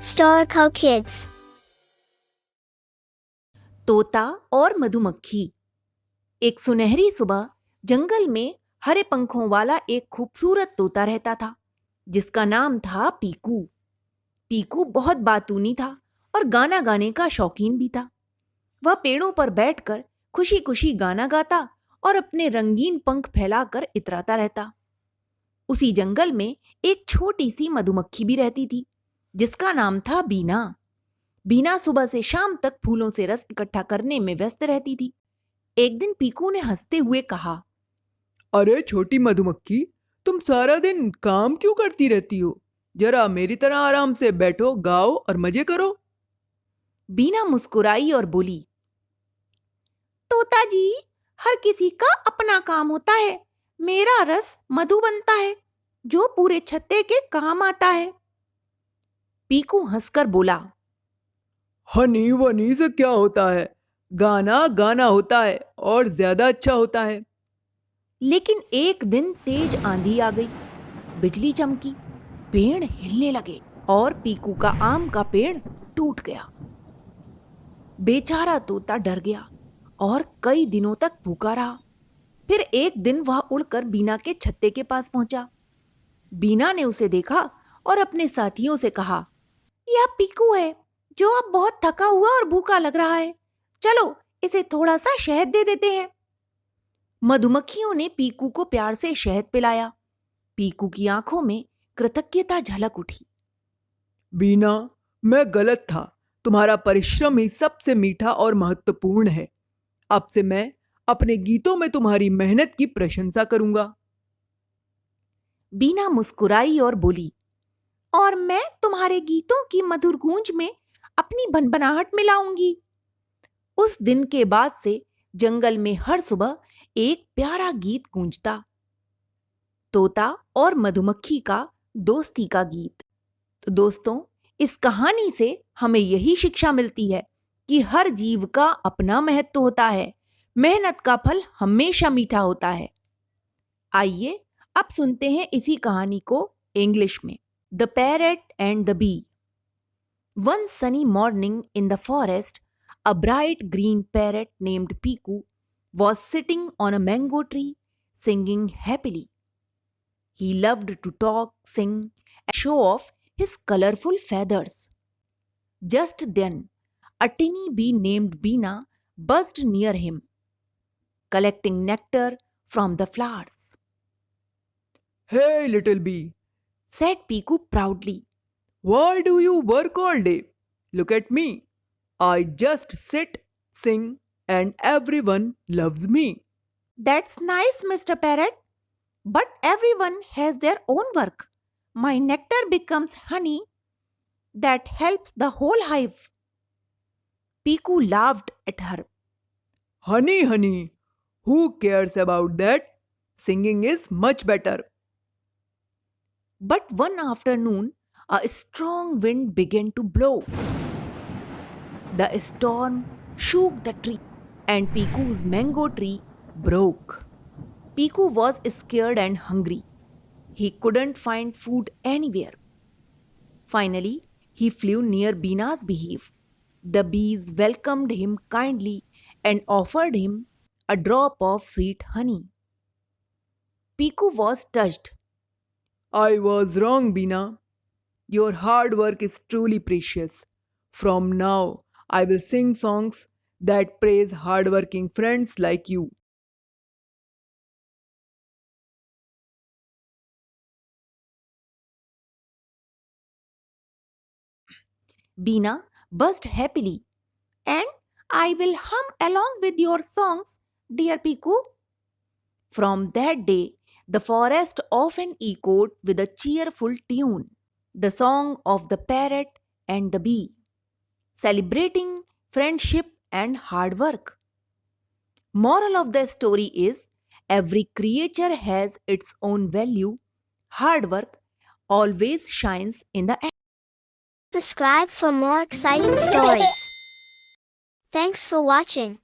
Storco Kids. तोता और मधुमक्खी। एक सुनहरी सुबह जंगल में हरे पंखों वाला एक खूबसूरत तोता रहता था जिसका नाम था पीकू। पीकू बहुत बातूनी था और गाना गाने का शौकीन भी था। वह पेड़ों पर बैठकर खुशी खुशी गाना गाता और अपने रंगीन पंख फैलाकर इतराता रहता। उसी जंगल में एक छोटी सी मधुमक्खी भी रहती थी जिसका नाम था बीना। बीना सुबह से शाम तक फूलों से रस इकट्ठा करने में व्यस्त रहती थी। एक दिन पीकू ने हंसते हुए कहा, अरे छोटी मधुमक्खी, तुम सारा दिन काम क्यों करती रहती हो? जरा मेरी तरह आराम से बैठो, गाओ और मजे करो। बीना मुस्कुराई और बोली, तोता जी, हर किसी का अपना काम होता है। मेरा रस मधु बनता है जो पूरे छत्ते के काम आता है। पीकू हंसकर बोला, हनी वनी से क्या होता है? गाना गाना होता है और ज्यादा अच्छा होता है। लेकिन एक दिन तेज आंधी आ गई, बिजली चमकी, पेड़ हिलने लगे और पीकू का आम का पेड़ टूट गया। बेचारा तोता डर गया और कई दिनों तक भूखा रहा। फिर एक दिन वह उड़कर बीना के छत्ते के पास पहुंचा। बीना ने उसे देखा और अपने साथियों से कहा, यह पीकू है जो अब बहुत थका हुआ और भूखा लग रहा है। चलो इसे थोड़ा सा शहद दे देते हैं। मधुमक्खियों ने पीकू को प्यार से शहद पिलाया। पीकू की आंखों में कृतज्ञता झलक उठी। बीना, मैं गलत था। तुम्हारा परिश्रम ही सबसे मीठा और महत्वपूर्ण है। अब से मैं अपने गीतों में तुम्हारी मेहनत की प्रशंसा करूंगा। बीना मुस्कुराई और बोली, और मैं तुम्हारे गीतों की मधुर गूंज में अपनी भनभनाहट मिलाऊंगी। उस दिन के बाद से जंगल में हर सुबह एक प्यारा गीत गूंजता, तोता और मधुमक्खी का दोस्ती का गीत। तो दोस्तों, इस कहानी से हमें यही शिक्षा मिलती है कि हर जीव का अपना महत्व होता है। मेहनत का फल हमेशा मीठा होता है। आइए अब सुनते हैं इसी कहानी को इंग्लिश में। The parrot and the bee. One sunny morning in the forest, a bright green parrot named Piku was sitting on a mango tree, singing happily. He loved to talk, sing, and show off his colorful feathers. Just then, a tiny bee named Beena buzzed near him, collecting nectar from the flowers. Hey little bee, Said Piku proudly. why do you work all day? Look at me. I just sit, sing, and everyone loves me. That's nice, Mr. Parrot. But everyone has their own work. My nectar becomes honey that helps the whole hive. Piku laughed at her. Honey, honey, who cares about that? Singing is much better. But one afternoon, a strong wind began to blow. The storm shook the tree, and Piku's mango tree broke. Piku was scared and hungry. He couldn't find food anywhere. Finally, he flew near Beena's beehive. The bees welcomed him kindly and offered him a drop of sweet honey. Piku was touched. I was wrong, Beena. Your hard work is truly precious. From now, I will sing songs that praise hardworking friends like you. Beena buzzed happily. And I will hum along with your songs, dear Piku. From that day, the forest often echoed with a cheerful tune, the song of the parrot and the bee, celebrating friendship and hard work. Moral of the story is every creature has its own value. Hard work always shines in the end. Subscribe for more exciting stories. Thanks for watching.